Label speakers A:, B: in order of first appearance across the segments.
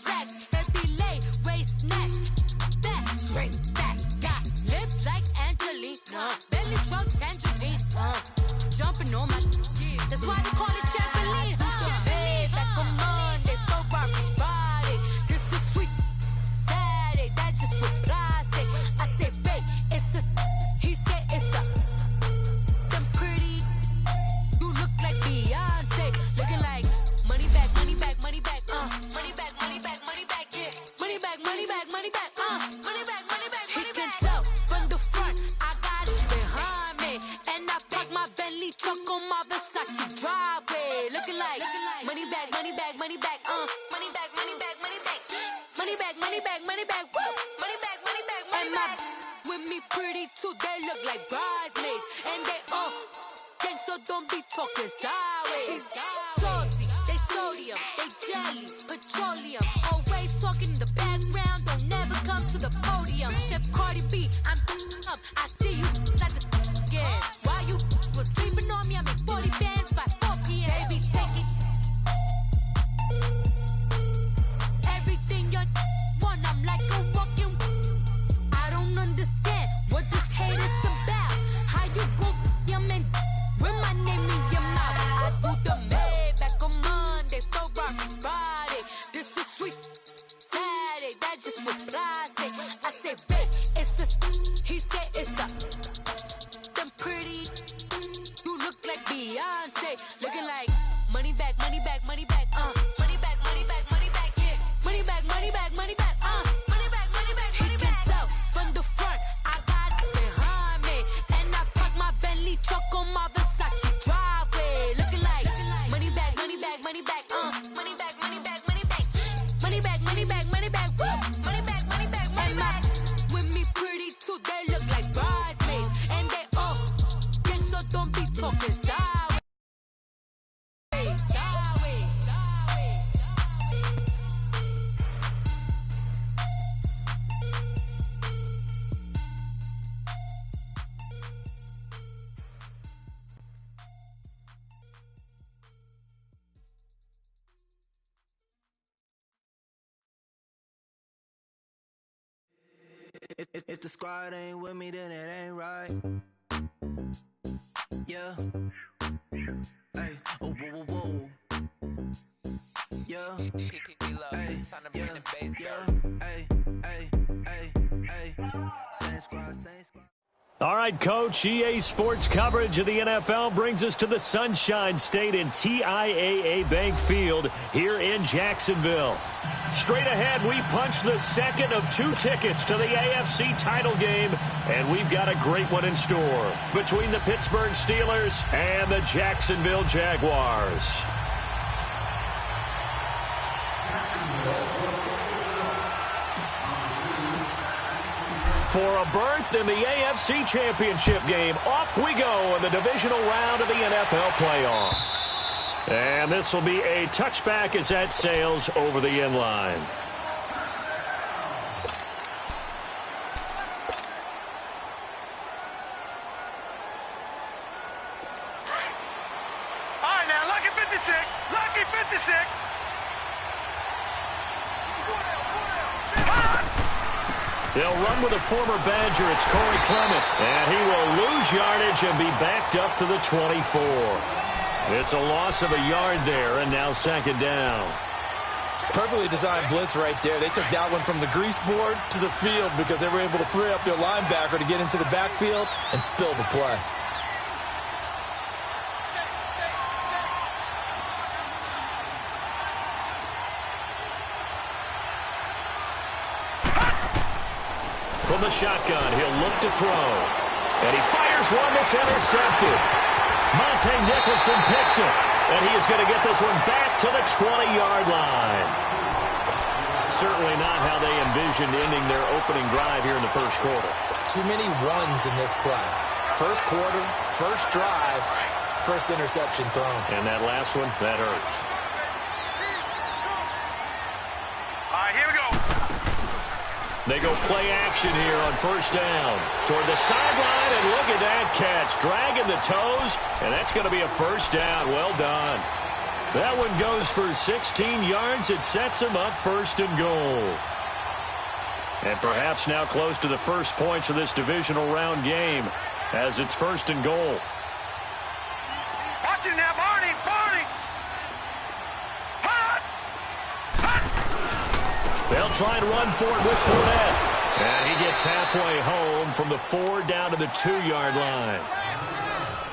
A: stacks. Every lay, waist snatch. Back, straight back. Got lips like Angelina. Belly truck tangerine. Jumping on my. That's why they call it trampoline. Hey, back on Monday, throw rock Friday. This is sweet Saturday. That's just reply. Say, I say, babe, it's a. He said it's a. Them pretty. You look like Beyonce. Looking like money back, money back, money back. Money back, money back, money back. Yeah. Money back, money back, money back. Money back, money back, money back. He can tell from the front. I got it behind me, and I park my Bentley truck on my Versace driveway. Looking like money back, money back, money back. Money back, money back, money back. Money back, money back, money back. Woo. Money back, money back, money back. And with me pretty too. They look like bridesmaids, and they all gang, so don't be talking sideways. Salty, they sodium, they jelly, petroleum. Always talking in the background, don't never come to the podium. Chef Cardi B, I'm up. I see you like the again. While you was sleeping on me, I make 40 bands by 4 p.m. They be taking everything you want. I'm like a walking. I don't understand what this hate is about. How you go, your man, with my name in your mouth. I do the Maybach on Monday, throw rock Friday. This is sweet Saturday. That just reply. Say, I say, babe, it's a. He said it's a. Them pretty. You look like Beyonce. Looking like money back, money back, money back. Money back, money back, money back. Yeah. Money back, money back, money back. Money back, money back, money back. He can tell from the front. I got it behind me, and I park my Bentley truck on my Versace driveway. Looking like money back, money back, money back. Money back, money back, money back. Money back, money back, money back. Woo. Money back, money back, money back. With me pretty too, they look like bridesmaids, and they all gang, so don't be talking sideways.
B: If the squad ain't with me, then it ain't right. Yeah. Hey. Oh, whoa, whoa, whoa. Yeah. Hey. Yeah. Hey. Hey. Hey. Hey. Same squad, same squad.
C: All right, Coach, EA Sports coverage of the NFL brings us to the Sunshine State in TIAA Bank Field here in Jacksonville. Straight ahead, we punch the second of 2 tickets to the AFC title game, and we've got a great one in store between the Pittsburgh Steelers and the Jacksonville Jaguars. For a berth in the AFC Championship game, off we go in the divisional round of the NFL playoffs. And this will be a touchback as that sails over the end line.
D: All right, now, lucky 56. Lucky 56.
C: They'll run with a former Badger. It's Corey Clement. And he will lose yardage and be backed up to the 24. It's a loss of a yard there, and now second down.
E: Perfectly designed blitz right there. They took that one from the grease board to the field because they were able to free up their linebacker to get into the backfield and spill the play.
C: From the shotgun, he'll look to throw. And he fires one that's intercepted. Monte Nicholson picks it. And he is going to get this one back to the 20-yard line. Certainly not how they envisioned ending their opening drive here in the first quarter.
E: Too many ones in this play. First quarter, first drive, first interception thrown.
C: And that last one, that hurts.
D: All right, here we go.
C: They go play action here on first down. Toward the sideline, and look at that catch. Dragging the toes, and that's going to be a first down. Well done. That one goes for 16 yards. It sets him up 1st and goal. And perhaps now close to the first points of this divisional round game as it's 1st and goal.
D: Watch him now, Barney! Barney! Hot! Hot!
C: They'll try and run for it with Fournette. And he gets halfway home from the 4 down to the 2-yard line.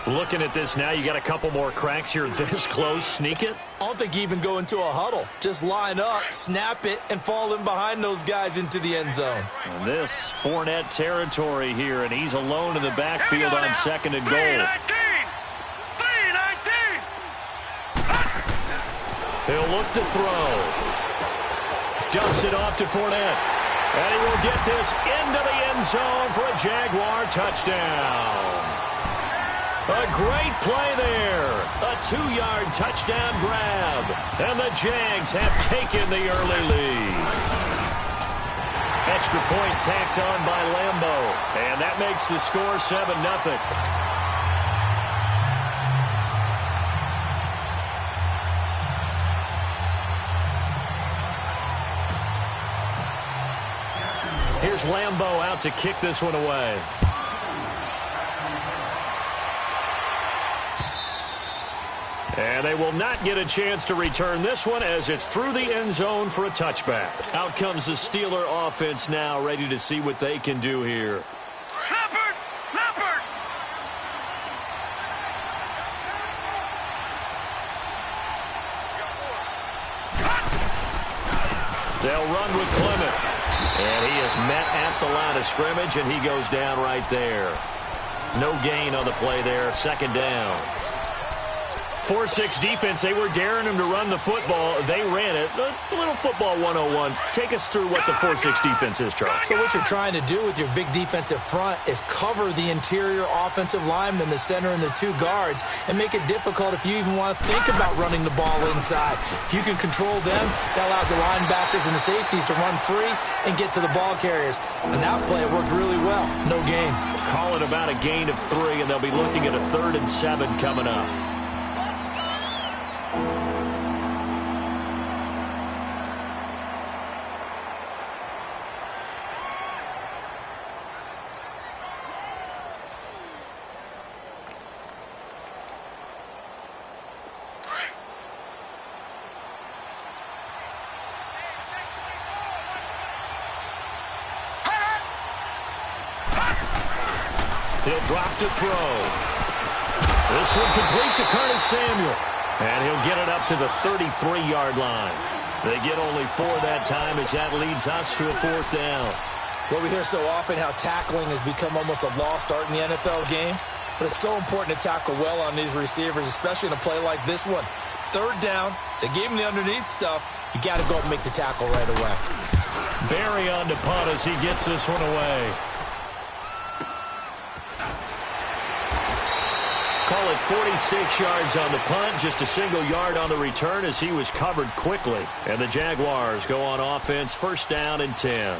C: Looking at this now, you got a couple more cracks here this close. Sneak it?
E: I don't think you even go into a huddle. Just line up, snap it, and fall in behind those guys into the end zone.
C: And this Fournette territory here, and he's alone in the backfield on 2nd and goal.
D: 3-19!
C: He'll look to throw. Dumps it off to Fournette. And he will get this into the end zone for a Jaguar touchdown. A great play there. A 2-yard touchdown grab. And the Jags have taken the early lead. Extra point tacked on by Lambeau. And that makes the score 7-0. Here's Lambeau out to kick this one away. And they will not get a chance to return this one as it's through the end zone for a touchback. Out comes the Steeler offense now, ready to see what they can do here.
D: Leopard! Leopard!
C: They'll run with Clement. And he is met at the line of scrimmage, and he goes down right there. No gain on the play there. 2nd down. 4-6 defense, they were daring him to run the football. They ran it. A little football 101. Take us through what the 4-6 defense is, Charles.
E: So what you're trying to do with your big defensive front is cover the interior offensive linemen, the center and the 2 guards, and make it difficult if you even want to think about running the ball inside. If you can control them, that allows the linebackers and the safeties to run free and get to the ball carriers. And that play worked really well. No gain.
C: Call it about a gain of 3, and they'll be looking at a 3rd and 7 coming up. He'll drop to throw. This one complete to Curtis Samuel. And he'll get it up to the 33-yard line. They get only 4 that time as that leads us to a 4th down.
E: Well, we hear so often how tackling has become almost a lost art in the NFL game. But it's so important to tackle well on these receivers, especially in a play like this one. 3rd down, they gave him the underneath stuff. You got to go up and make the tackle right away.
C: Barry on to punt as he gets this one away. Call it 46 yards on the punt, just a single yard on the return as he was covered quickly. And the Jaguars go on offense, 1st down and 10.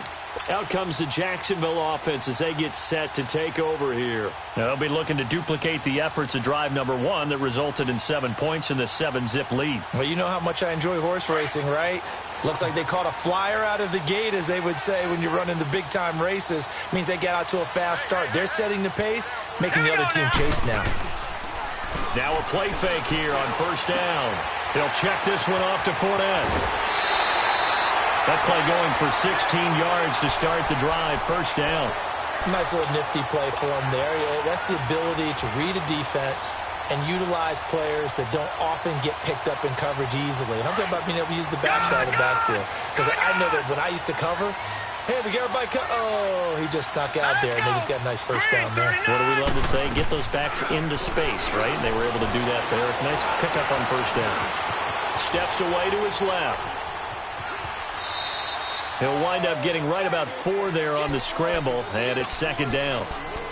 C: Out comes the Jacksonville offense as they get set to take over here. They'll be looking to duplicate the efforts of drive number 1 that resulted in 7 points in the 7-zip lead.
E: Well, you know how much I enjoy horse racing, right? Looks like they caught a flyer out of the gate, as they would say when you're running the big-time races. Means they get out to a fast start. They're setting the pace, making the other team chase now.
C: Now a play fake here on 1st down. He'll check this one off to Fournette. That play going for 16 yards to start the drive. 1st down.
E: Nice little nifty play for him there. Yeah, that's the ability to read a defense and utilize players that don't often get picked up in coverage easily. And I'm talking about being able to use the backside of the backfield. Because I know that when I used to cover, hey, we got everybody. Oh, he just snuck out there, and they just got a nice 1st down there.
C: What do we love to say? Get those backs into space, right? And they were able to do that there. Nice pickup on 1st down. Steps away to his left. He'll wind up getting right about 4 there on the scramble, and it's 2nd down.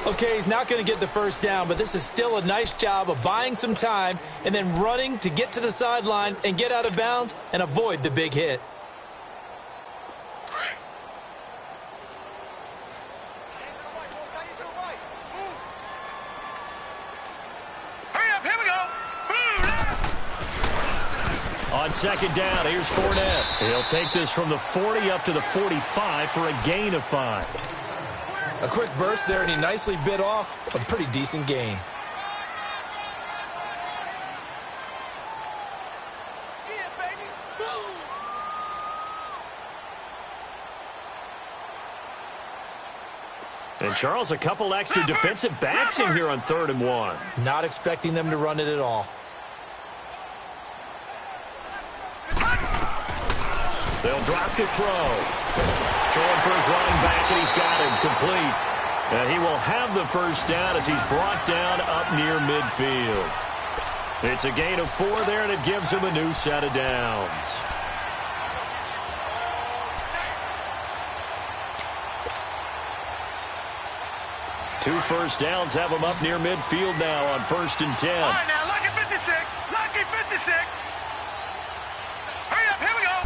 E: Okay, he's not going to get the 1st down, but this is still a nice job of buying some time and then running to get to the sideline and get out of bounds and avoid the big hit.
C: On second down, here's Fournette. He'll take this from the 40 up to the 45 for a gain of 5.
E: A quick burst there, and he nicely bit off a pretty decent gain.
C: And, Charles, a couple extra defensive backs in here on 3rd and 1.
E: Not expecting them to run it at all.
C: They'll drop to throw. Throwing for his running back, and he's got him complete. And he will have the first down as he's brought down up near midfield. It's a gain of 4 there, and it gives him a new set of downs. Two first downs have him up near midfield now on 1st and 10.
D: All right, now, lucky 56. Lucky 56. Hurry up, here we go.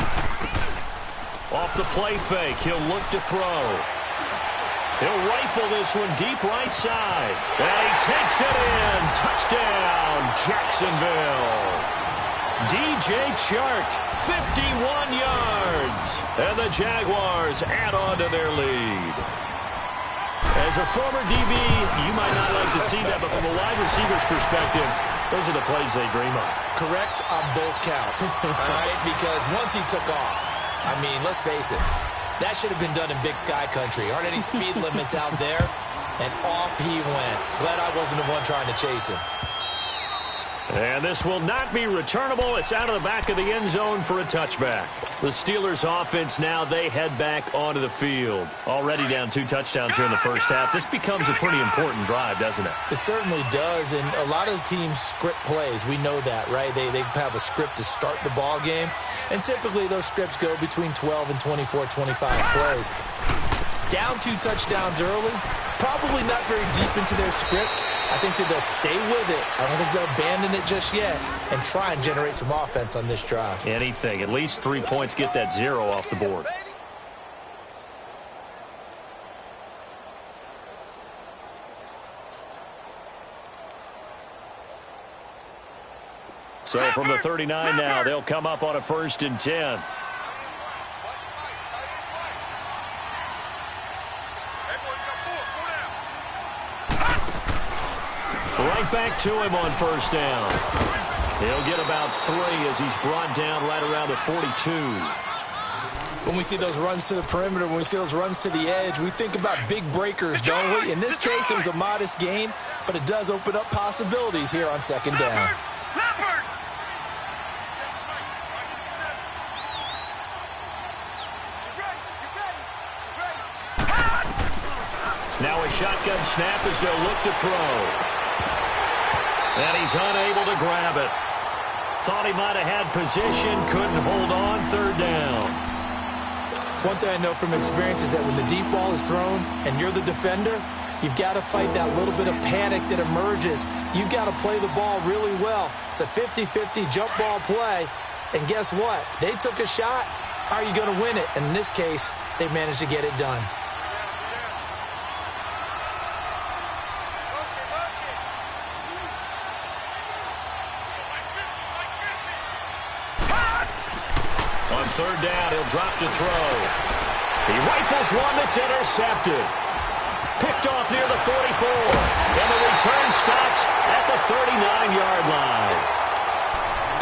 C: Off the play fake, he'll look to throw. He'll rifle this one deep right side. And he takes it in. Touchdown, Jacksonville. DJ Chark, 51 yards. And the Jaguars add on to their lead. As a former DB, you might not like to see that, but from a wide receiver's perspective, those are the plays they dream of.
E: Correct on both counts, all right? Because once he took off, I mean, let's face it, that should have been done in Big Sky Country. Aren't any speed limits out there? And off he went. Glad I wasn't the one trying to chase him.
C: And this will not be returnable. It's out of the back of the end zone for a touchback. The Steelers offense now, they head back onto the field. Already down 2 touchdowns here in the first half. This becomes a pretty important drive, doesn't it?
E: It certainly does, and a lot of teams script plays. We know that, right? They have a script to start the ball game, and typically those scripts go between 12 and 24, 25 plays. Down 2 touchdowns early, probably not very deep into their script. I think that they'll stay with it. I don't think they'll abandon it just yet and try and generate some offense on this drive.
C: Anything. At least 3 points, get that 0 off the board. So from the 39 now, they'll come up on a 1st and 10. Right back to him on 1st down. He'll get about 3 as he's brought down right around the 42.
E: When we see those runs to the perimeter, when we see those runs to the edge, we think about big breakers, don't we? In this case, it was a modest gain, but it does open up possibilities here on 2nd down.
C: Now a shotgun snap as they'll look to throw. And he's unable to grab it. Thought he might have had position, couldn't hold on, 3rd down.
E: One thing I know from experience is that when the deep ball is thrown and you're the defender, you've got to fight that little bit of panic that emerges. You've got to play the ball really well. It's a 50-50 jump ball play. And guess what? They took a shot. How are you going to win it? And in this case, they managed to get it done.
C: On 3rd down, he'll drop to throw. He rifles one that's intercepted. Picked off near the 44. And the return stops at the 39-yard line.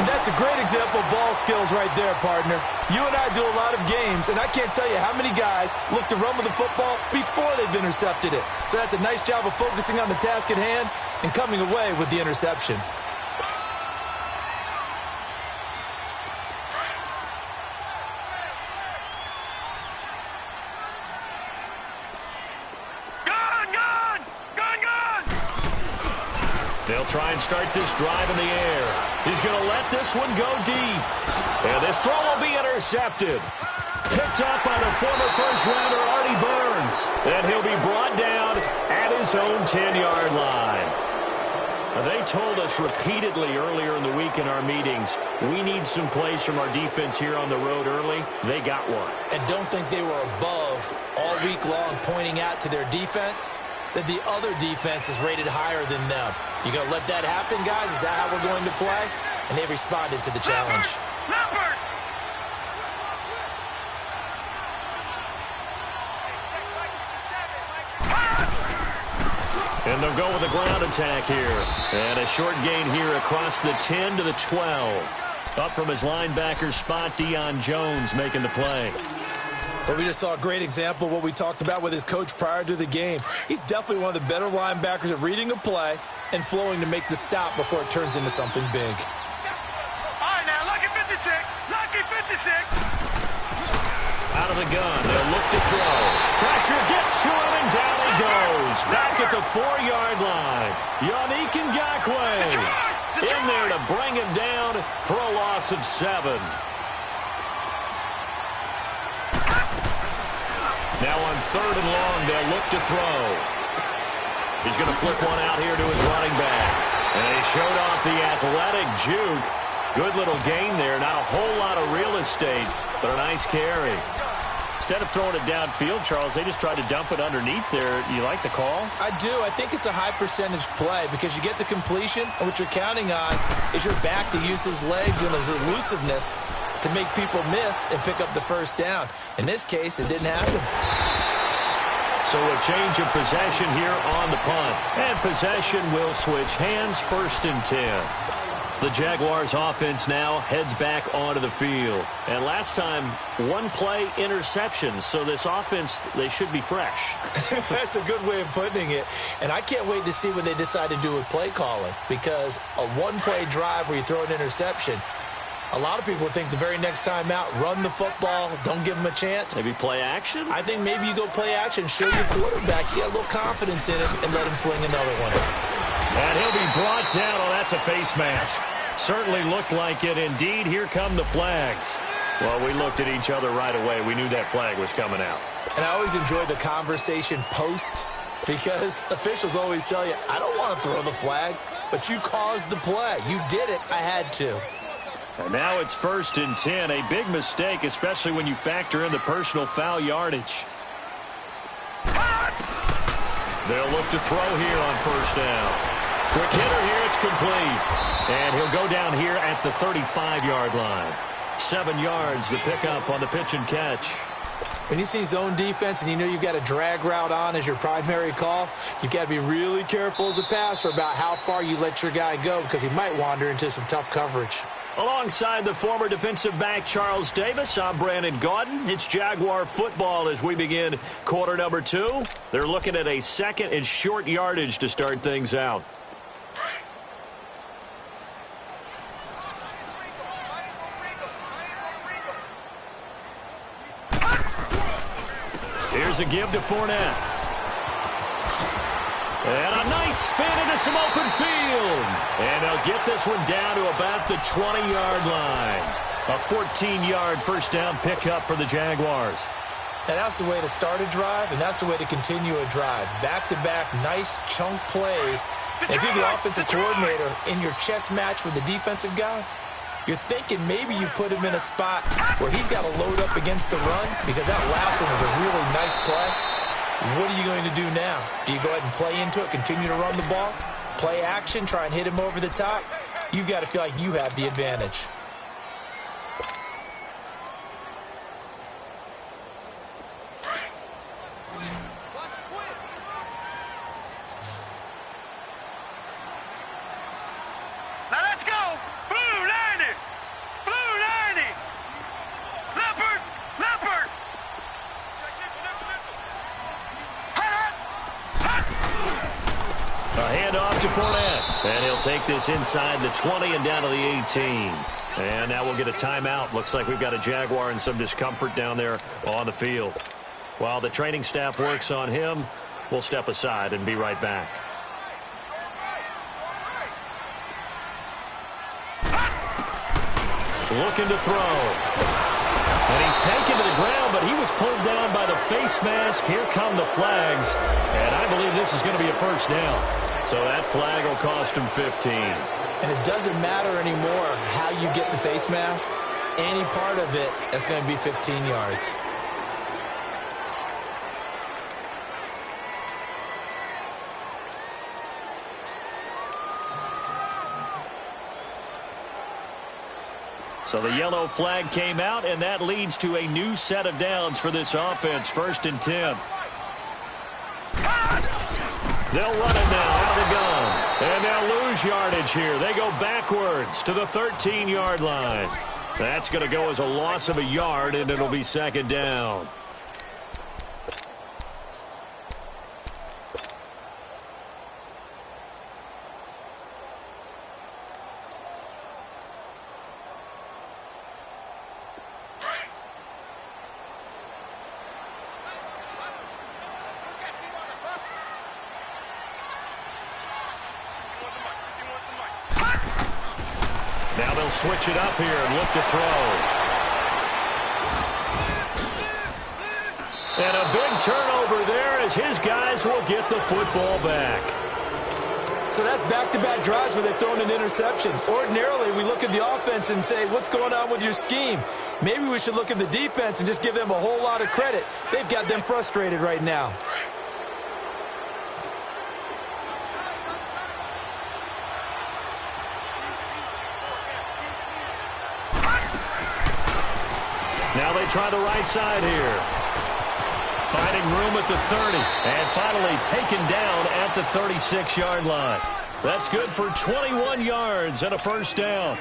E: And that's a great example of ball skills right there, partner. You and I do a lot of games, and I can't tell you how many guys look to run with the football before they've intercepted it. So that's a nice job of focusing on the task at hand and coming away with the interception.
C: They'll try and start this drive in the air. He's going to let this one go deep. And this throw will be intercepted. Picked up by the former first-rounder Artie Burns. And he'll be brought down at his own 10-yard line. Now, they told us repeatedly earlier in the week in our meetings, we need some plays from our defense here on the road early. They got one.
E: And don't think they were above all week long pointing out to their defense that the other defense is rated higher than them. You going to let that happen, guys? Is that how we're going to play? And they responded to the challenge.
D: Leopard!
C: And they'll go with a ground attack here. And a short gain here across the 10 to the 12. Up from his linebacker spot, Deion Jones making the play.
E: But we just saw a great example of what we talked about with his coach prior to the game. He's definitely one of the better linebackers at reading a play and flowing to make the stop before it turns into something big.
D: All right, now, lucky 56. Lucky 56.
C: Out of the gun, they'll look to throw. Pressure gets to him, and down he goes. Back at the 4-yard line. Yannick Ngakoue in there to bring him down for a loss of 7. Now on 3rd and long, they'll look to throw. He's going to flip one out here to his running back. And he showed off the athletic juke. Good little gain there. Not a whole lot of real estate, but a nice carry. Instead of throwing it downfield, Charles, they just tried to dump it underneath there. You like the call?
E: I do. I think it's a high percentage play because you get the completion, and what you're counting on is your back to use his legs and his elusiveness to make people miss and pick up the first down. In this case, it didn't happen.
C: So a change of possession here on the punt. And possession will switch hands, 1st and 10. The Jaguars offense now heads back onto the field. And last time, 1 play interception. So this offense, they should be fresh.
E: That's a good way of putting it. And I can't wait to see what they decide to do with play calling. Because a 1-play drive where you throw an interception, a lot of people think the very next time out, run the football, don't give them a chance.
C: Maybe play action?
E: I think maybe you go play action, show your quarterback, get a little confidence in him, and let him fling another one.
C: And he'll be brought down. Oh, that's a face mask. Certainly looked like it. Indeed, here come the flags. Well, we looked at each other right away. We knew that flag was coming out.
E: And I always enjoy the conversation post because officials always tell you, I don't want to throw the flag, but you caused the play. You did it. I had to.
C: And now it's 1st and 10. A big mistake, especially when you factor in the personal foul yardage. They'll look to throw here on 1st down. Quick hitter here, it's complete. And he'll go down here at the 35-yard line. 7 yards, the pickup on the pitch and catch.
E: When you see zone defense and you know you've got a drag route on as your primary call, you've got to be really careful as a passer about how far you let your guy go because he might wander into some tough coverage.
C: Alongside the former defensive back Charles Davis, I'm Brandon Gaudin. It's Jaguar football as we begin quarter number 2. They're looking at a 2nd and short yardage to start things out. Here's a give to Fournette. And a nice spin into some open field. And they'll get this one down to about the 20-yard line. A 14-yard first down pickup for the Jaguars.
E: And that's the way to start a drive, and that's the way to continue a drive. Back-to-back, nice chunk plays. And if you're the offensive coordinator in your chess match with the defensive guy, you're thinking maybe you put him in a spot where he's got to load up against the run because that last one was a really nice play. What are you going to do now? Do you go ahead and play into it, continue to run the ball, play action, try and hit him over the top? You've got to feel like you have the advantage.
D: Now let's go. Blue 90. Blue 90. Leopard. Leopard.
C: A handoff to Fournette. And he'll take this inside the 20 and down to the 18. And now we'll get a timeout. Looks like we've got a Jaguar in some discomfort down there on the field. While the training staff works on him, we'll step aside and be right back. Looking to throw. And he's taken to the ground, but he was pulled down by the face mask. Here come the flags. And I believe this is going to be a first down. So that flag will cost him 15.
E: And it doesn't matter anymore how you get the face mask. Any part of it, that's going to be 15 yards.
C: So the yellow flag came out, and that leads to a new set of downs for this offense. 1st and 10. They'll run it now out of the gun. And they'll lose yardage here. They go backwards to the 13-yard line. That's going to go as a loss of a yard, and it'll be 2nd down. Now they'll switch it up here and look to throw. And a big turnover there as his guys will get the football back.
E: So that's back-to-back drives where they've thrown an interception. Ordinarily, we look at the offense and say, what's going on with your scheme? Maybe we should look at the defense and just give them a whole lot of credit. They've got them frustrated right now.
C: Now they try the right side here. Finding room at the 30. And finally taken down at the 36-yard line. That's good for 21 yards and a 1st down.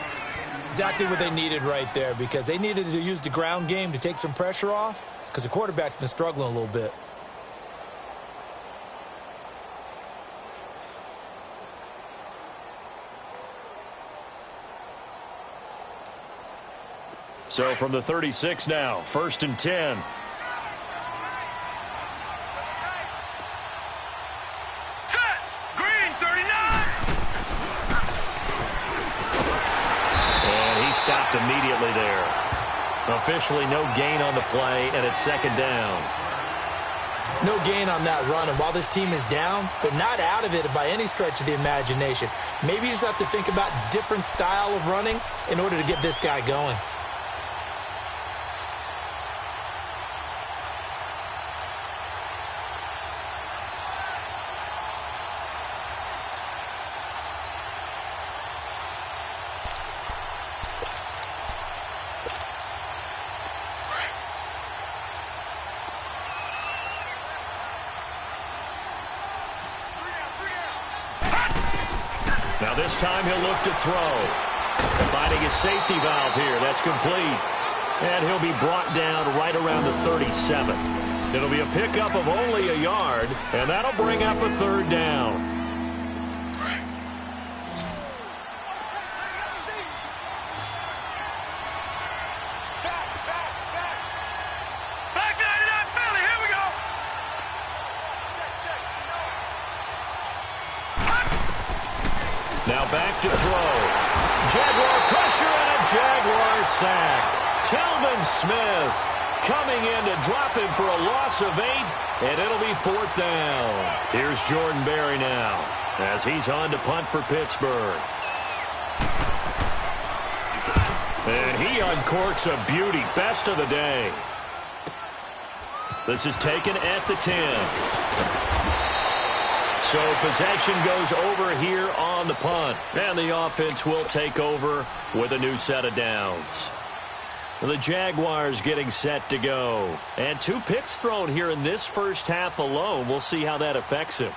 E: Exactly what they needed right there, because they needed to use the ground game to take some pressure off, because the quarterback's been struggling a little bit.
C: So from the 36 now, 1st and 10.
D: Set! Green, 39!
C: And he stopped immediately there. Officially no gain on the play, and it's 2nd down.
E: No gain on that run, and while this team is down, they're not out of it by any stretch of the imagination. Maybe you just have to think about different style of running in order to get this guy going.
C: Now this time he'll look to throw. Finding his safety valve here. That's complete. And he'll be brought down right around the 37. It'll be a pickup of only a yard, and that'll bring up a 3rd down. Now back to throw. Jaguar pressure and a Jaguar sack. Telvin Smith coming in to drop him for a loss of 8, and it'll be 4th down. Here's Jordan Berry now as he's on to punt for Pittsburgh. And he uncorks a beauty. Best of the day. This is taken at the 10. So possession goes over here on the punt. And the offense will take over with a new set of downs. The Jaguars getting set to go. And 2 picks thrown here in this first half alone. We'll see how that affects him.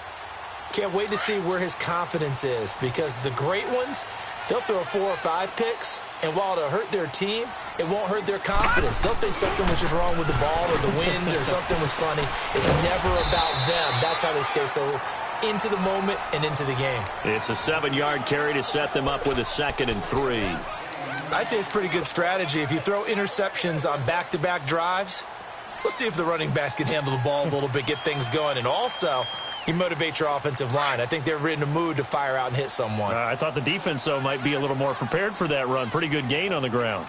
E: Can't wait to see where his confidence is, because the great ones, they'll throw 4 or 5 picks, and while it'll hurt their team, it won't hurt their confidence. They'll think something was just wrong with the ball or the wind or something was funny. It's never about them. That's how they stay so into the moment and into the game.
C: It's a 7-yard carry to set them up with a 2nd and 3.
E: I'd say it's pretty good strategy. If you throw interceptions on back-to-back drives, let's see if the running backs can handle the ball a little bit, get things going. And also, you motivate your offensive line. I think they're in a mood to fire out and hit someone.
C: I thought the defense, though, might be a little more prepared for that run. Pretty good gain on the ground.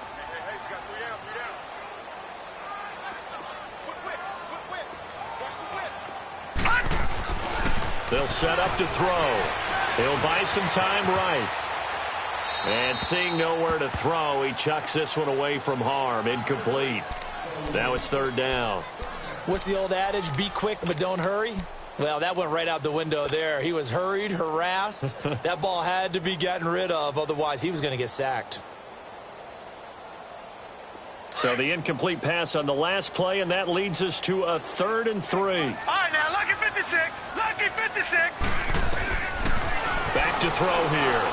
C: They'll set up to throw. He'll buy some time right. And seeing nowhere to throw, he chucks this one away from harm. Incomplete. Now it's 3rd down.
E: What's the old adage? Be quick, but don't hurry. Well, that went right out the window there. He was hurried, harassed. That ball had to be gotten rid of, otherwise he was going to get sacked.
C: So the incomplete pass on the last play, and that leads us to a 3rd and 3.
D: All right, now, lucky 56. Lucky 56.
C: Back to throw here.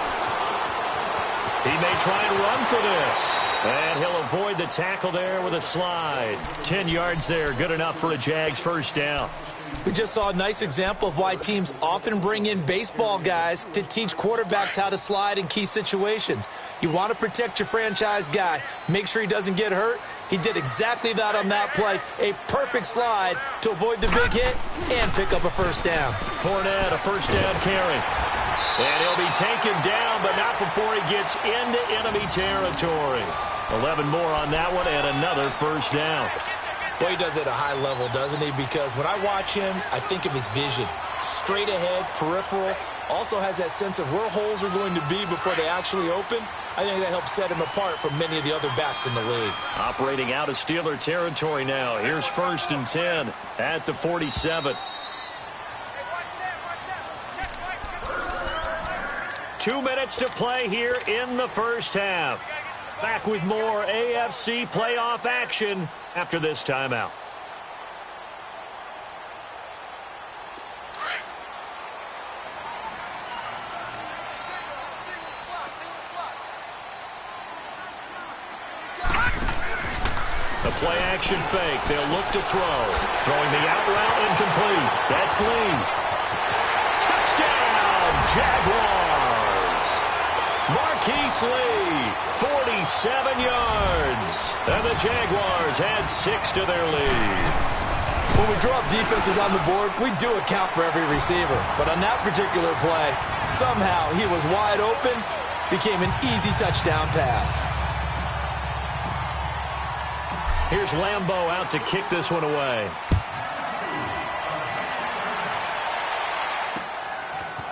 C: He may try and run for this. And he'll avoid the tackle there with a slide. 10 yards there, good enough for a Jags first down.
E: We just saw a nice example of why teams often bring in baseball guys to teach quarterbacks how to slide in key situations. You want to protect your franchise guy. Make sure he doesn't get hurt. He did exactly that on that play. A perfect slide to avoid the big hit and pick up a first down.
C: Fournette, a first down carry. And he'll be taken down, but not before he gets into enemy territory. 11 more on that one and another first down.
E: Well, he does it at a high level, doesn't he? Because when I watch him, I think of his vision. Straight ahead, peripheral. Also has that sense of where holes are going to be before they actually open. I think that helps set him apart from many of the other backs in the league.
C: Operating out of Steeler territory now. Here's 1st and 10 at the 47. 2 minutes to play here in the first half. Back with more AFC playoff action after this timeout. The play action fake. They'll look to throw. Throwing the out route incomplete. That's Lee. Touchdown, Jaguars. Marquise Lee, 47 yards. And the Jaguars add 6 to their lead.
E: When we drop defenses on the board, we do account for every receiver. But on that particular play, somehow he was wide open, became an easy touchdown pass.
C: Here's Lambeau out to kick this one away.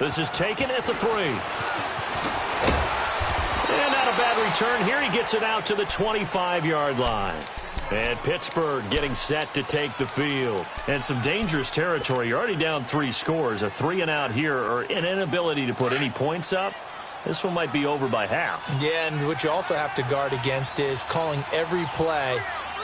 C: This is taken at the 3. And not a bad return. Here he gets it out to the 25-yard line. And Pittsburgh getting set to take the field. And some dangerous territory. You're already down 3 scores. A 3-and-out here or an inability to put any points up. This one might be over by half.
E: Yeah, and what you also have to guard against is calling every play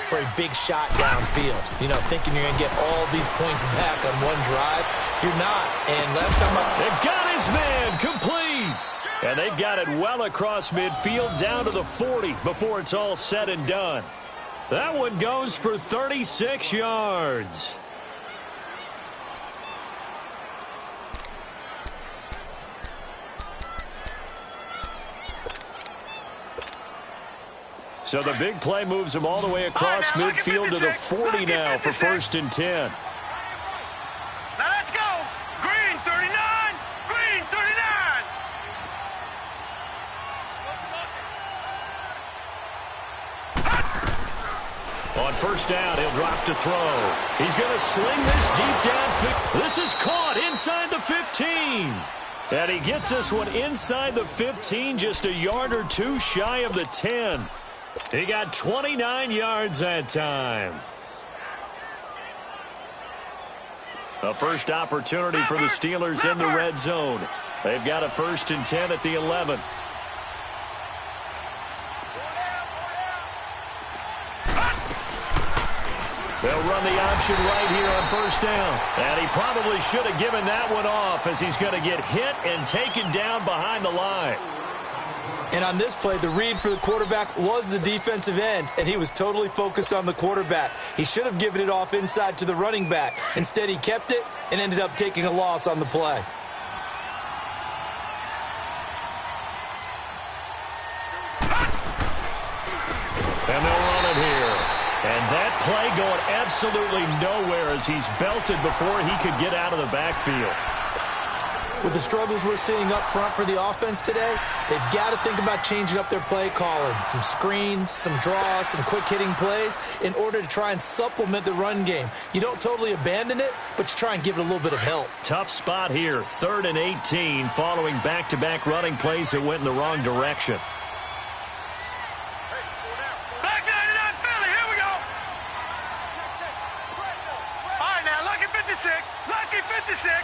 E: for a big shot downfield. You know, thinking you're going to get all these points back on one drive. You're not. And last time
C: They've got his man complete. And they've got it well across midfield down to the 40 before it's all said and done. That one goes for 36 yards. So the big play moves him all the way across midfield to the 40 now for 1st and 10.
D: Now let's go. Green 39. Green 39.
C: On 1st down, he'll drop to throw. He's going to sling this deep downfield. This is caught inside the 15. And he gets this one inside the 15, just a yard or 2 shy of the 10. He got 29 yards that time. A first opportunity for the Steelers in the red zone. They've got a 1st and 10 at the 11. They'll run the option right here on 1st down. And he probably should have given that one off as he's going to get hit and taken down behind the line.
E: And on this play, the read for the quarterback was the defensive end, and he was totally focused on the quarterback. He should have given it off inside to the running back. Instead, he kept it and ended up taking a loss on the play.
C: And they'll run it here. And that play going absolutely nowhere as he's belted before he could get out of the backfield.
E: With the struggles we're seeing up front for the offense today, they've got to think about changing up their play calling. Some screens, some draws, some quick-hitting plays in order to try and supplement the run game. You don't totally abandon it, but you try and give it a little bit of help.
C: Tough spot here, 3rd and 18, following back-to-back running plays that went in the wrong direction.
D: Back 99 Philly, here we go. All right, now, lucky 56. Lucky 56.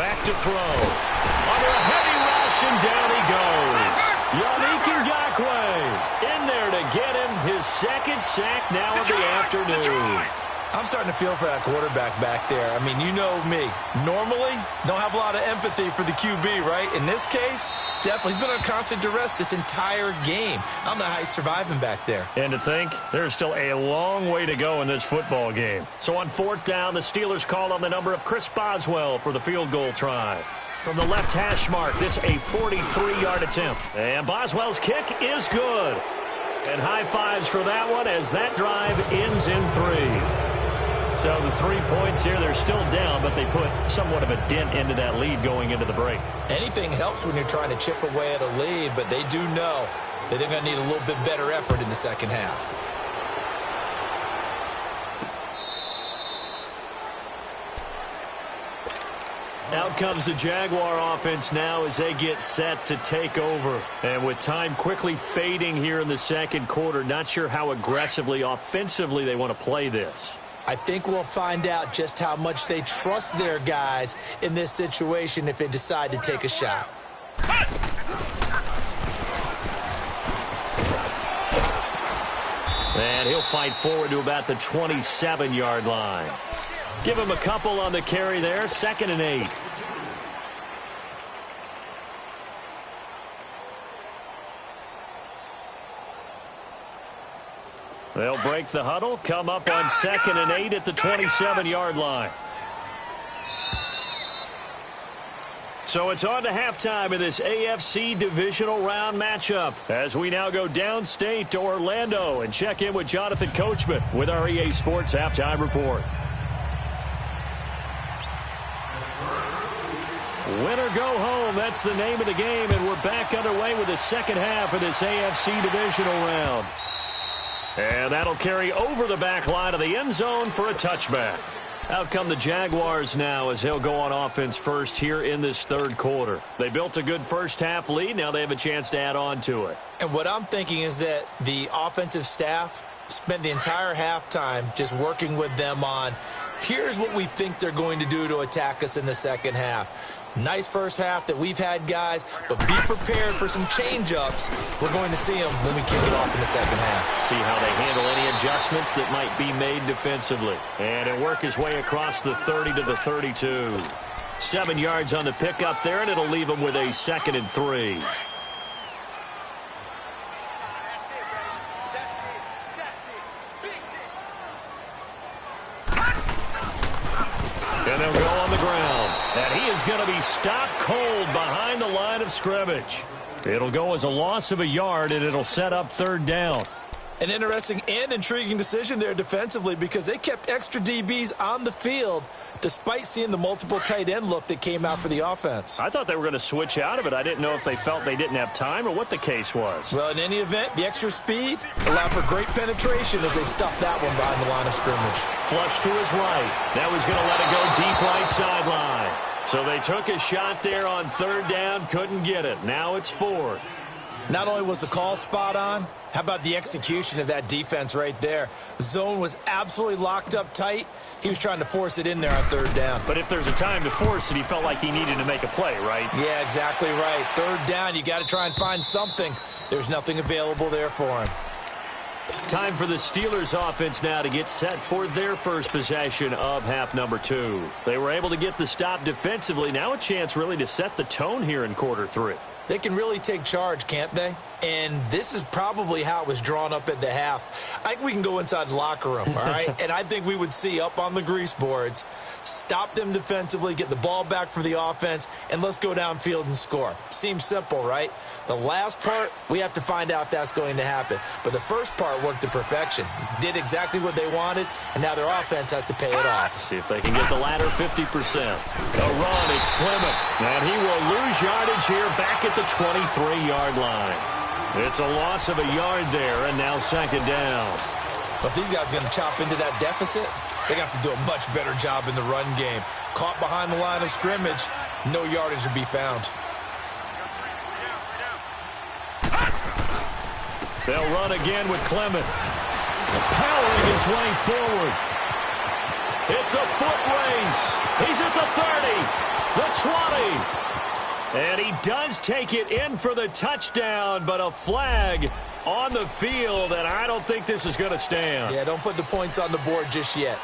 C: Back to throw. Under a heavy rush, and down he goes. Yannick Ngakoue in there to get him his second sack now of the afternoon.
E: I'm starting to feel for that quarterback back there. I mean, you know me. Normally, don't have a lot of empathy for the QB, right? In this case, definitely. He's been on constant duress this entire game. I don't know how he's surviving back there.
C: And to think, there's still a long way to go in this football game. So on 4th down, the Steelers call on the number of Chris Boswell for the field goal try. From the left hash mark, this a 43-yard attempt. And Boswell's kick is good. And high fives for that one as that drive ends in 3. So the 3 points here, they're still down, but they put somewhat of a dent into that lead going into the break.
E: Anything helps when you're trying to chip away at a lead, but they do know that they're going to need a little bit better effort in the second half.
C: Out comes the Jaguar offense now as they get set to take over. And with time quickly fading here in the second quarter, not sure how aggressively, offensively they want to play this.
E: I think we'll find out just how much they trust their guys in this situation if they decide to take a shot.
C: And he'll fight forward to about the 27-yard line. Give him a couple on the carry there, 2nd and 8. They'll break the huddle, come up on 2nd and 8 at the 27-yard line. So it's on to halftime in this AFC divisional round matchup as we now go downstate to Orlando and check in with Jonathan Coachman with our EA Sports Halftime Report. Win or go home, that's the name of the game, and we're back underway with the second half of this AFC divisional round. And that'll carry over the back line of the end zone for a touchback. Out come the Jaguars now as they'll go on offense first here in this third quarter. They built a good first half lead. Now they have a chance to add on to it.
E: And what I'm thinking is that the offensive staff spent the entire halftime just working with them on, here's what we think they're going to do to attack us in the second half. Nice first half that we've had, guys, but be prepared for some change-ups. We're going to see them when we kick it off in the second half.
C: See how they handle any adjustments that might be made defensively. And it'll work his way across the 30 to the 32. 7 yards on the pickup there, and it'll leave them with a 2nd and 3. And they'll go on the ground. And he is going to be stopped cold behind the line of scrimmage. It'll go as a loss of a yard, and it'll set up 3rd down.
E: An interesting and intriguing decision there defensively because they kept extra DBs on the field despite seeing the multiple tight end look that came out for the offense.
C: I thought they were going to switch out of it. I didn't know if they felt they didn't have time or what the case was.
E: Well, in any event, the extra speed allowed for great penetration as they stuffed that one behind the line of scrimmage.
C: Flush to his right. Now he's going to let it go deep right sideline. So they took a shot there on 3rd down, couldn't get it. Now it's 4th.
E: Not only was the call spot on, how about the execution of that defense right there? The zone was absolutely locked up tight. He was trying to force it in there on 3rd down.
C: But if there's a time to force it, he felt like he needed to make a play, right?
E: Yeah, exactly right. 3rd down, you got to try and find something. There's nothing available there for him.
C: Time for the Steelers offense now to get set for their first possession of half number 2. They were able to get the stop defensively. Now a chance really to set the tone here in quarter 3.
E: They can really take charge, can't they? And this is probably how it was drawn up at the half. I think we can go inside the locker room, all right? And I think we would see up on the grease boards, stop them defensively, get the ball back for the offense, and let's go downfield and score. Seems simple, right? The last part, we have to find out if that's going to happen. But the first part worked to perfection. Did exactly what they wanted, and now their offense has to pay it off.
C: See if they can get the latter 50%. A run, it's Clement. And he will lose yardage here back at the 23-yard line. It's a loss of a yard there, and now 2nd down.
E: But if these guys are going to chop into that deficit, they got to do a much better job in the run game. Caught behind the line of scrimmage, no yardage to be found.
C: They'll run again with Clement. Powering his way forward. It's a foot race. He's at the 30. The 20. And he does take it in for the touchdown, but a flag on the field, and I don't think this is going to stand.
E: Yeah, don't put the points on the board just yet.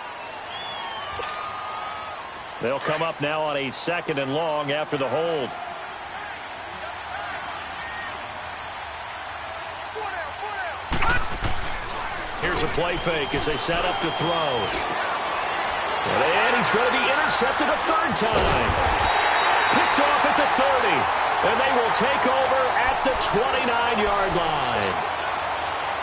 C: They'll come up now on a 2nd and long after the hold. Here's a play fake as they set up to throw. And he's going to be intercepted a 3rd time. Picked off at the 30. And they will take over at the 29-yard line.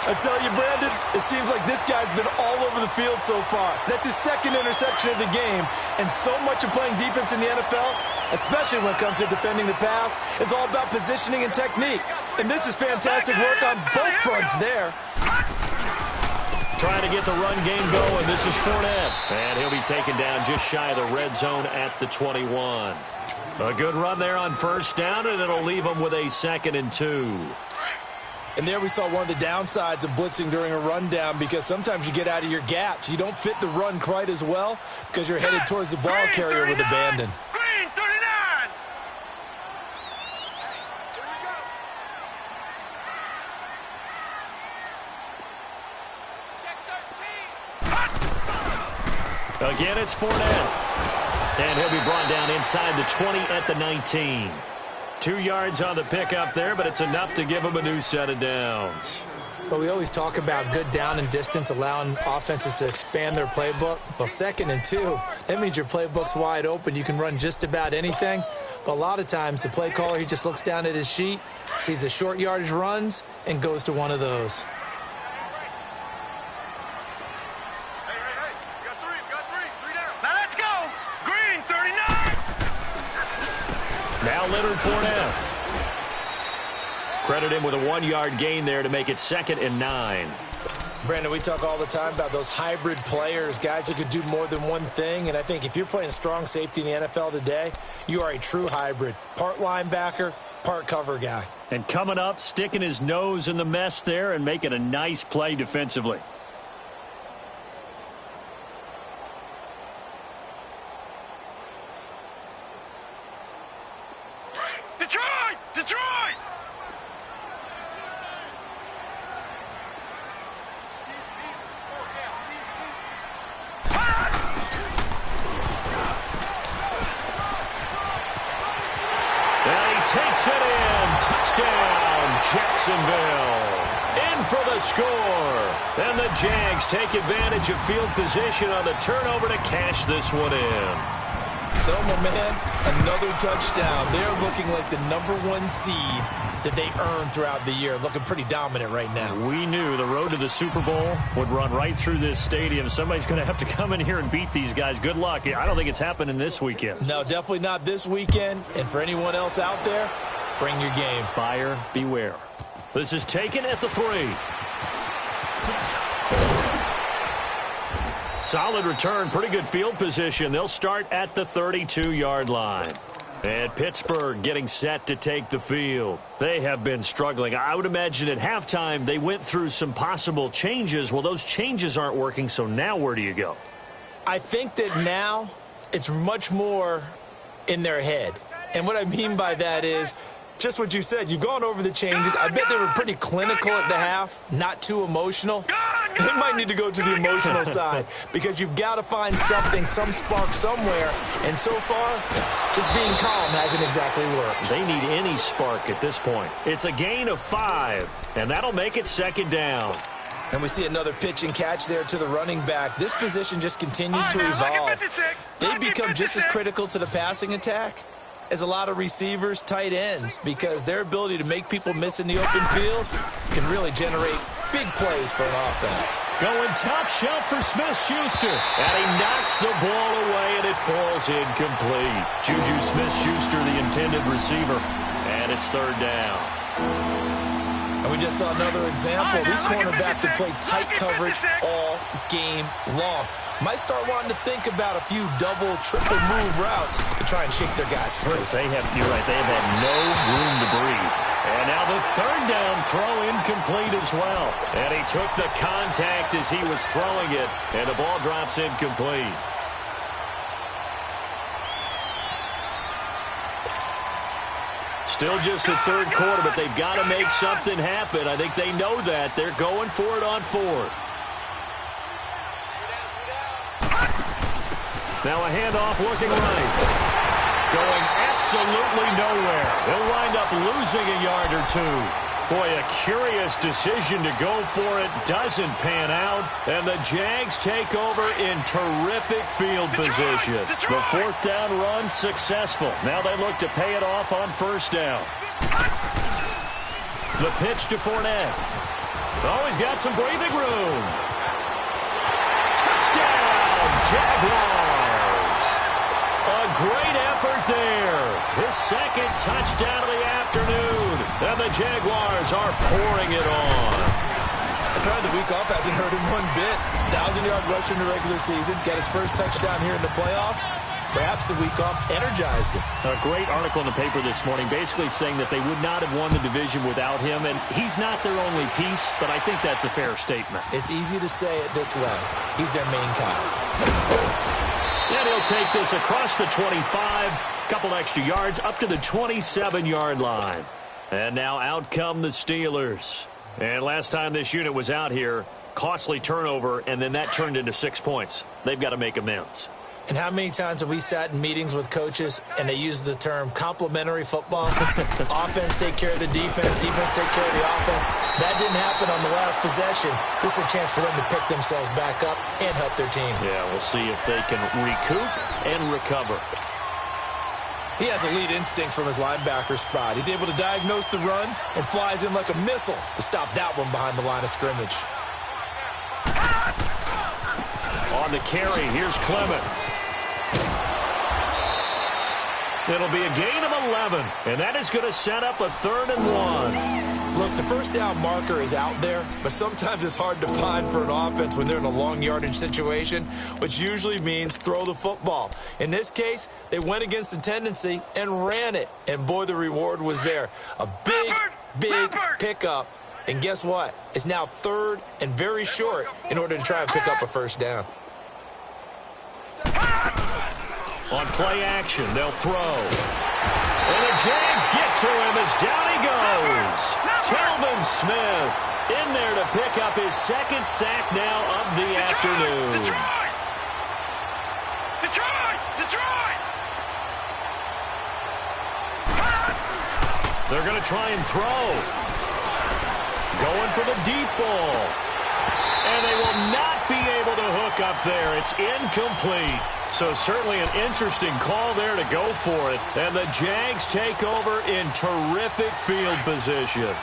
E: I tell you, Brandon, it seems like this guy's been all over the field so far. That's his 2nd interception of the game. And so much of playing defense in the NFL, especially when it comes to defending the pass, is all about positioning and technique. And this is fantastic work on both fronts there.
C: Trying to get the run game going. This is Fournette. And he'll be taken down just shy of the red zone at the 21. A good run there on 1st down, and it'll leave them with a 2nd and 2.
E: And there we saw one of the downsides of blitzing during a rundown, because sometimes you get out of your gaps. You don't fit the run quite as well because you're headed towards the ball carrier with abandon.
D: Green 39.
C: Again, it's Fournette. And he'll be brought down inside the 20 at the 19. 2 yards on the pickup there, but it's enough to give him a new set of downs.
E: Well, we always talk about good down and distance, allowing offenses to expand their playbook. Well, 2nd and 2, that means your playbook's wide open. You can run just about anything. But a lot of times, the play caller, he just looks down at his sheet, sees the short yardage runs, and goes to one of those.
C: Now Leonard Fournette. Credit him with a 1-yard gain there to make it 2nd and 9.
E: Brandon, we talk all the time about those hybrid players, guys who could do more than one thing. And I think if you're playing strong safety in the NFL today, you are a true hybrid. Part linebacker, part cover guy.
C: And coming up, sticking his nose in the mess there and making a nice play defensively.
D: Detroit! Detroit!
C: And he takes it in. Touchdown, Jacksonville. In for the score. And the Jags take advantage of field position on the turnover to cash this one in.
E: So, my man, another touchdown. They're looking like the #1 seed that they earned throughout the year. Looking pretty dominant right now.
C: We knew the road to the Super Bowl would run right through this stadium. Somebody's going to have to come in here and beat these guys. Good luck. I don't think it's happening this weekend.
E: No, definitely not this weekend. And for anyone else out there, bring your game.
C: Buyer beware. This is taken at the 3. Solid return, pretty good field position. They'll start at the 32-yard line. And Pittsburgh getting set to take the field. They have been struggling. I would imagine at halftime they went through some possible changes. Well, those changes aren't working, so now where do you go?
E: I think that now it's much more in their head. And what I mean by that is just what you said. You've gone over the changes. I bet they were pretty clinical at the half, not too emotional. They might need to go to the emotional side because you've got to find something, some spark somewhere. And so far, just being calm hasn't exactly worked.
C: They need any spark at this point. It's a gain of 5, and that'll make it 2nd down.
E: And we see another pitch and catch there to the running back. This position just continues to evolve. They become just as critical to the passing attack as a lot of receivers, tight ends, because their ability to make people miss in the open field can really generate big plays for an offense.
C: Going top shelf for Smith-Schuster. And he knocks the ball away, and it falls incomplete. Juju Smith-Schuster, the intended receiver. And it's 3rd down.
E: And we just saw another example. These cornerbacks have played tight coverage all game long. Might start wanting to think about a few double, triple move routes to try and shake their guys free.
C: You're right, they have had no room to breathe. And now the 3rd down throw incomplete as well. And he took the contact as he was throwing it, and the ball drops incomplete. Still just the third quarter, but they've got to make something happen. I think they know that. They're going for it on fourth. Now a handoff looking right. Going absolutely nowhere. He'll wind up losing a yard or two. Boy, a curious decision to go for it. Doesn't pan out. And the Jags take over in terrific field position. The fourth down run successful. Now they look to pay it off on first down. The pitch to Fournette. Oh, he's got some breathing room. Touchdown, Jaguars. A great effort there. His second touchdown of the afternoon. And the Jaguars are pouring it on.
E: Apparently the week off hasn't hurt him one bit. 1,000-yard rush in the regular season. Got his first touchdown here in the playoffs. Perhaps the week off energized him.
C: A great article in the paper this morning basically saying that they would not have won the division without him. And he's not their only piece, but I think that's a fair statement.
E: It's easy to say it this way. He's their main guy.
C: And he'll take this across the 25. Couple extra yards up to the 27-yard line. And now out come the Steelers. And last time this unit was out here, costly turnover, and then that turned into 6 points. They've got to make amends.
E: And how many times have we sat in meetings with coaches and they use the term complementary football? Offense take care of the defense, defense take care of the offense. That didn't happen on the last possession. This is a chance for them to pick themselves back up and help their team.
C: Yeah, we'll see if they can recoup and recover.
E: He has elite instincts from his linebacker spot. He's able to diagnose the run and flies in like a missile to stop that one behind the line of scrimmage.
C: On the carry, here's Clement. It'll be a gain of 11, and that is going to set up a 3rd and 1.
E: Look, the first down marker is out there, but sometimes it's hard to find for an offense when they're in a long yardage situation, which usually means throw the football. In this case, they went against the tendency and ran it, and boy, the reward was there. A big pickup, and guess what? It's now 3rd and very short in order to try and pick up a first down.
C: On play action, they'll throw. And the Jags get to him as down he goes. Telvin Smith in there to pick up his 2nd sack now of the afternoon.
D: Detroit!
C: They're going to try and throw. Going for the deep ball. And they will not be able to hook up there. It's incomplete. So certainly an interesting call there to go for it. And the Jags take over in terrific field position.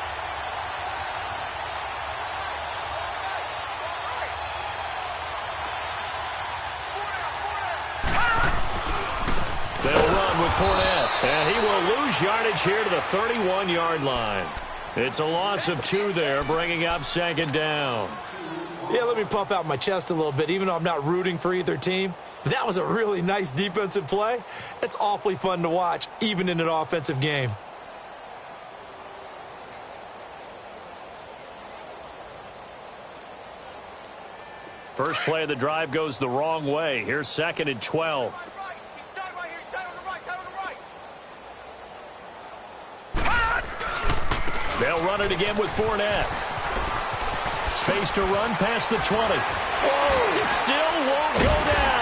C: They'll run with Fournette. And he will lose yardage here to the 31-yard line. It's a loss of 2 there, bringing up 2nd down.
E: Yeah, let me puff out my chest a little bit, even though I'm not rooting for either team. That was a really nice defensive play. It's awfully fun to watch, even in an offensive game.
C: First play of the drive goes the wrong way. Here's 2nd and 12. They'll run it again with Fournette. Space to run past the 20. Whoa! It still won't go down.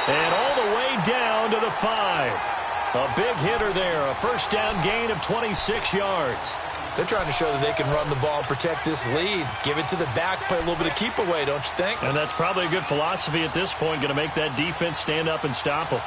C: And all the way down to the 5. A big hitter there. A first down gain of 26 yards.
E: They're trying to show that they can run the ball and protect this lead. Give it to the backs, play a little bit of keep away, don't you think?
C: And that's probably a good philosophy at this point. Going to make that defense stand up and stop them.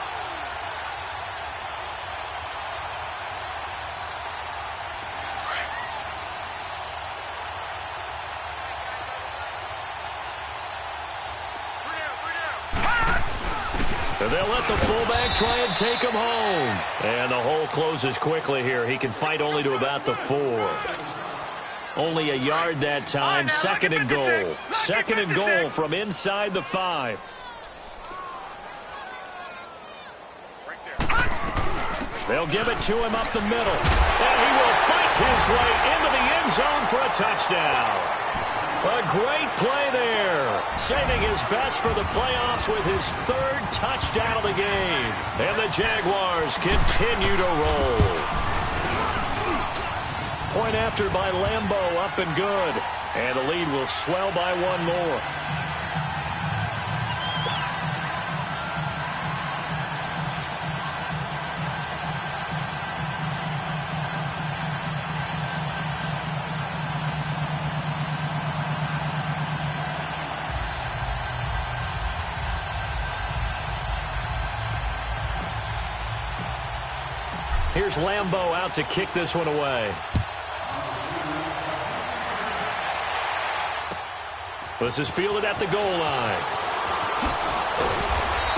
C: They'll let the fullback try and take him home. And the hole closes quickly here. He can fight only to about the 4. Only a yard that time. 2nd and goal. 2nd and goal from inside the 5. They'll give it to him up the middle. And he will fight his way into the end zone for a touchdown. A great play there, saving his best for the playoffs with his 3rd touchdown of the game. And the Jaguars continue to roll. point after by Lambeau, up and good. And the lead will swell by one more. Here's Lambeau out to kick this one away. This is fielded at the goal line.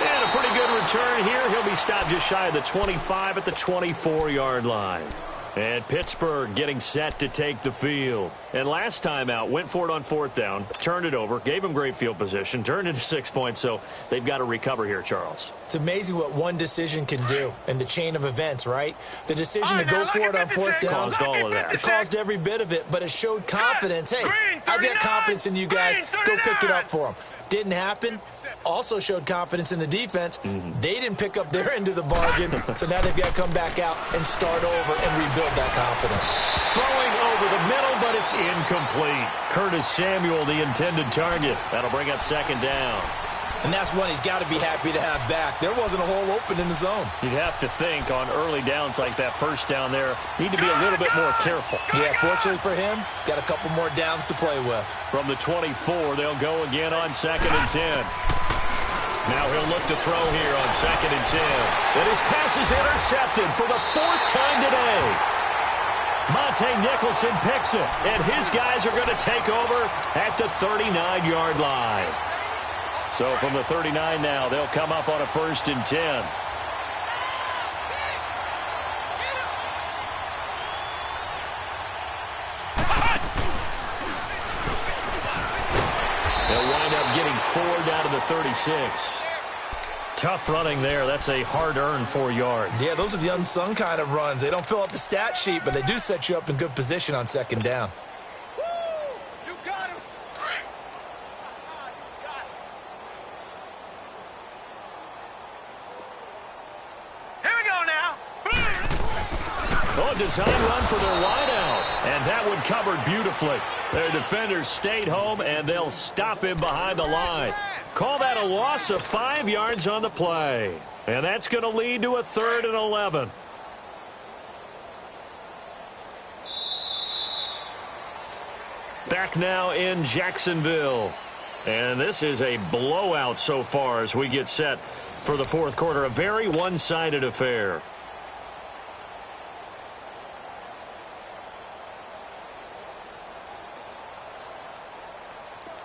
C: And a pretty good return here. He'll be stopped just shy of the 25 at the 24-yard line. And Pittsburgh getting set to take the field. And last time out, went for it on fourth down, turned it over, gave him great field position, turned into 6 points, so they've got to recover here, Charles.
E: It's amazing what one decision can do in the chain of events, right? The decision to go for it on fourth down
C: caused all of that.
E: It caused every bit of it, but it showed confidence. Hey, I've got confidence in you guys. Go pick it up for them. Didn't happen. Also showed confidence in the defense. They didn't pick up their end of the bargain, so now they've got to come back out and start over and rebuild that confidence.
C: Throwing over the middle, but it's incomplete. Curtis Samuel, the intended target. That'll bring up second down.
E: And that's one he's got to be happy to have back. There wasn't a hole open in the zone.
C: You'd have to think on early downs like that first down there, need to be a little bit more careful.
E: Yeah, fortunately for him, got a couple more downs to play with.
C: From the 24, they'll go again on 2nd and 10. Now he'll look to throw here on 2nd and 10. And his pass is intercepted for the 4th time today. Monte Nicholson picks it, and his guys are going to take over at the 39-yard line. So from the 39 now, they'll come up on a 1st and 10. They'll wind up getting 4 down to the 36. Tough running there. That's a hard-earned 4 yards.
E: Yeah, those are the unsung kind of runs. They don't fill up the stat sheet, but they do set you up in good position on 2nd down.
D: You got him. Here we go now.
C: Oh, design run for their wideout. And that one covered beautifully. Their defenders stayed home, and they'll stop him behind the line. Call that a loss of 5 yards on the play. And that's going to lead to a 3rd and 11. Back now in Jacksonville. And this is a blowout so far as we get set for the 4th quarter. A very one-sided affair.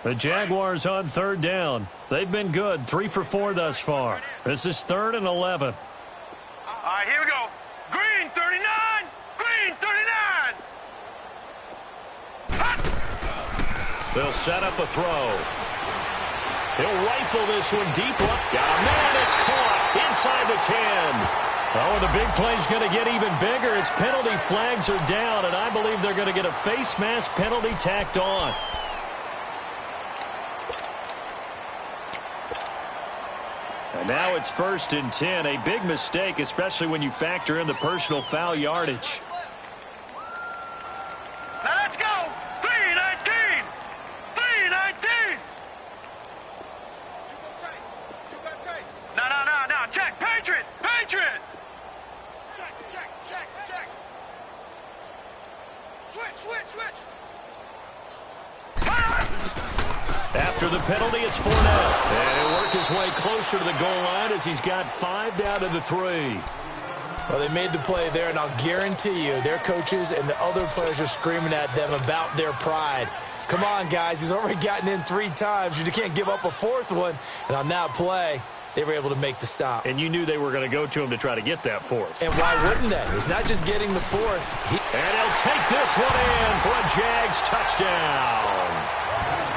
C: The Jaguars on 3rd down. They've been good, 3 for 4 thus far. This is 3rd and 11.
D: All right, here we go. Green 39. Green 39. Hot.
C: They'll set up a throw. He'll rifle this one deep up. Got a man. It's caught inside the 10. Oh, and the big play's going to get even bigger as penalty flags are down, and I believe they're going to get a face mask penalty tacked on. And now it's 1st and 10. A big mistake, especially when you factor in the personal foul yardage.
D: Now let's go. 319. 319. No. Check. Patriot. Check. Switch.
C: After the penalty, it's 4 now. And he'll work his way closer to the goal line as he's got 5 down to the 3.
E: Well, they made the play there, and I'll guarantee you their coaches and the other players are screaming at them about their pride. Come on, guys. He's already gotten in 3 times. You can't give up a 4th one. And on that play, they were able to make the stop.
C: And you knew they were going to go to him to try to get that 4th.
E: And why wouldn't they? It's not just getting the 4th.
C: And he'll take this one in for a Jags touchdown.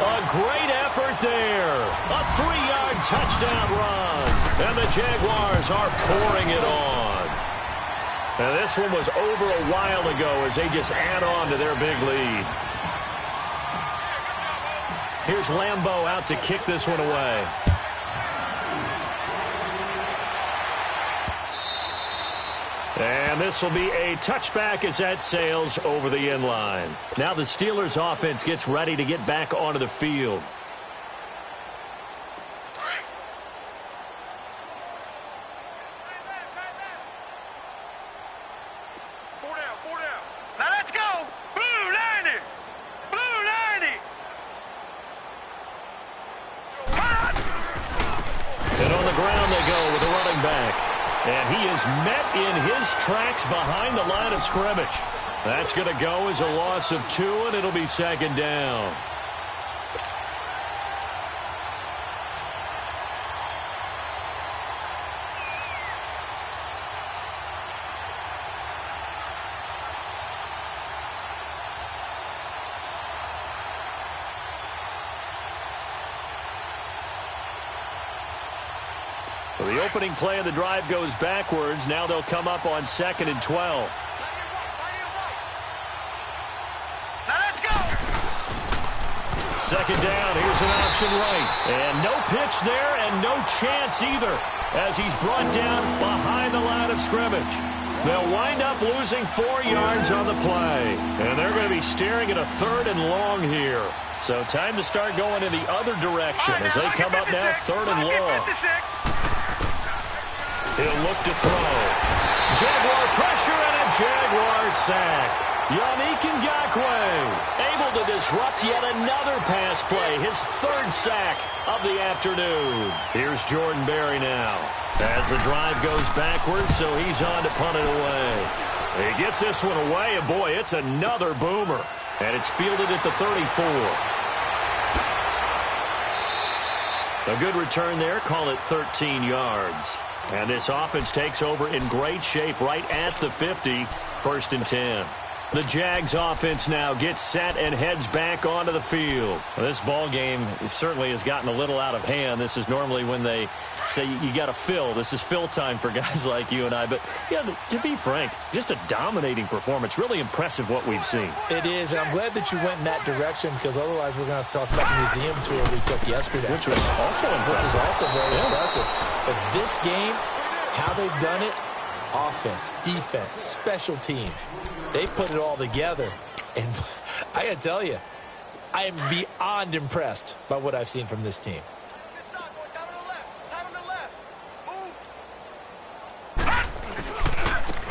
C: A great effort there. A 3-yard touchdown run. And the Jaguars are pouring it on. And this one was over a while ago as they just add on to their big lead. Here's Lambeau out to kick this one away. And this will be a touchback as that sails over the end line. Now the Steelers offense gets ready to get back onto the field.
D: Now let's go. Blue 90. Blue 90.
C: And on the ground they go with the running back. And he is met in his tracks behind the line of scrimmage. That's going to go as a loss of 2, and it'll be second down. So the opening play of the drive goes backwards. Now they'll come up on 2nd and 12.
D: Now let's go.
C: Second down. Here's an option right. And no pitch there and no chance either as he's brought down behind the line of scrimmage. They'll wind up losing 4 yards on the play. And they're going to be staring at a 3rd and long here. So time to start going in the other direction as they come up now 3rd and long. He'll look to throw. Jaguar pressure and a Jaguar sack. Yannick Ngakoue able to disrupt yet another pass play. His 3rd sack of the afternoon. Here's Jordan Berry now. As the drive goes backwards, so he's on to punt it away. He gets this one away, and boy, it's another boomer. And it's fielded at the 34. A good return there. Call it 13 yards. And this offense takes over in great shape right at the 50. 1st and 10. The Jags offense now gets set and heads back onto the field. Well, this ball game certainly has gotten a little out of hand. This is normally when they say you got to fill. This is fill time for guys like you and I. But, yeah, to be frank, just a dominating performance. Really impressive what we've seen.
E: It is, and I'm glad that you went in that direction because otherwise we're going to have to talk about the museum tour we took yesterday.
C: Which was also impressive.
E: Which was also very impressive. But this game, how they've done it, offense, defense, special teams, they've put it all together. And I got to tell you, I am beyond impressed by what I've seen from this team.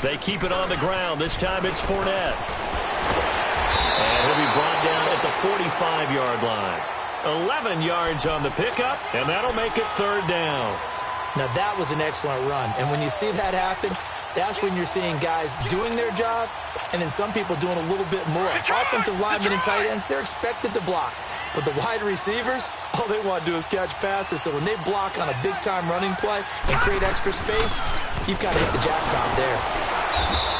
C: They keep it on the ground. This time it's Fournette. And he'll be brought down at the 45-yard line. 11 yards on the pickup, and that'll make it 3rd down.
E: Now, that was an excellent run. And when you see that happen, that's when you're seeing guys doing their job and then some people doing a little bit more. Offensive linemen and tight ends, they're expected to block. But the wide receivers, all they want to do is catch passes. So when they block on a big-time running play and create extra space, you've got to hit the jackpot there.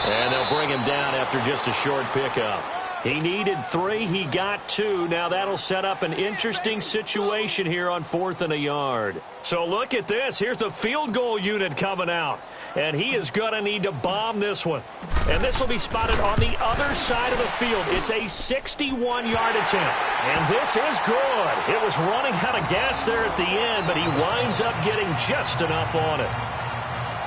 C: And they'll bring him down after just a short pickup. He needed 3. He got 2. Now that'll set up an interesting situation here on 4th and a yard. So look at this. Here's the field goal unit coming out. And he is going to need to bomb this one. And this will be spotted on the other side of the field. It's a 61-yard attempt. And this is good. It was running out of gas there at the end, but he winds up getting just enough on it.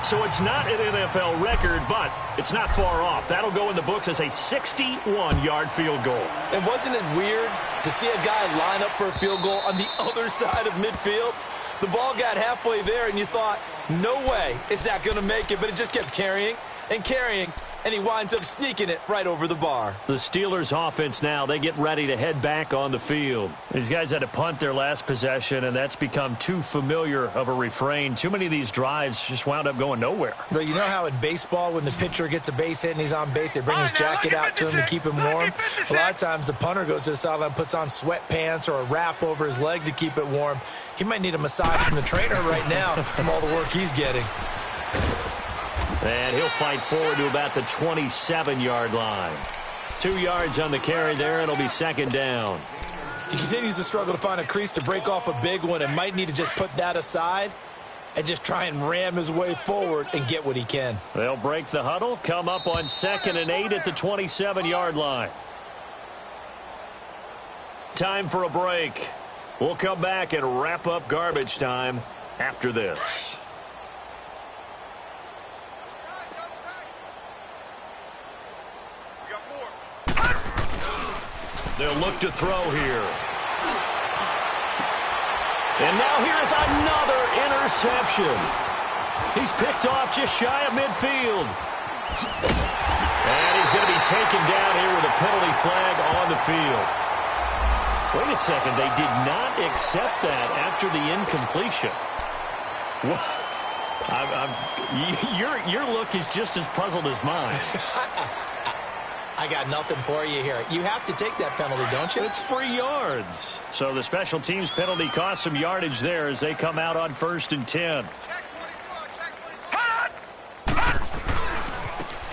C: So it's not an NFL record, but it's not far off. That'll go in the books as a 61-yard field goal.
E: And wasn't it weird to see a guy line up for a field goal on the other side of midfield? The ball got halfway there, and you thought, no way is that going to make it, but it just kept carrying and carrying, and he winds up sneaking it right over the bar.
C: The Steelers offense now, they get ready to head back on the field. These guys had to punt their last possession, and that's become too familiar of a refrain. Too many of these drives just wound up going nowhere.
E: But you know how in baseball, when the pitcher gets a base hit and he's on base, they bring his jacket out to him to keep him warm? A lot of times the punter goes to the sideline, puts on sweatpants or a wrap over his leg to keep it warm. He might need a massage from the trainer right now from all the work he's getting.
C: And he'll fight forward to about the 27-yard line. 2 yards on the carry there, and it'll be 2nd down.
E: He continues to struggle to find a crease to break off a big one and might need to just put that aside and just try and ram his way forward and get what he can.
C: They'll break the huddle, come up on 2nd and 8 at the 27-yard line. Time for a break. We'll come back and wrap up garbage time after this. They'll look to throw here. And now here's another interception. He's picked off just shy of midfield. And he's going to be taken down here with a penalty flag on the field. Wait a second. They did not accept that after the incompletion. Your look is just as puzzled as mine.
E: I got nothing for you here. You have to take that penalty, don't you?
C: It's free yards. So the special teams penalty cost some yardage there as they come out on 1st and 10.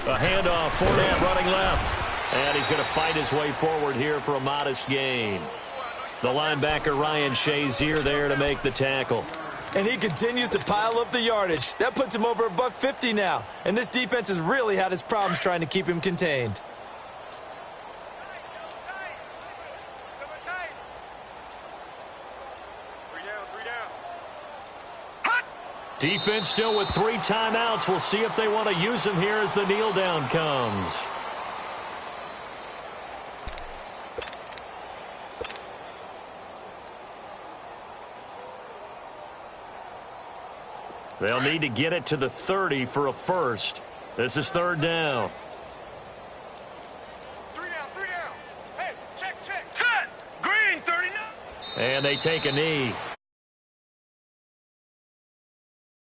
C: A handoff, Fournette running left. And he's going to fight his way forward here for a modest gain. The linebacker Ryan Shazier there to make the tackle.
E: And he continues to pile up the yardage. That puts him over $150 now. And this defense has really had its problems trying to keep him contained.
C: Defense still with 3 timeouts. We'll see if they want to use them here as the kneel down comes. They'll need to get it to the 30 for a first. This is 3rd down.
D: 3 down. Hey, check. Set. Green, 39.
C: And they take a knee.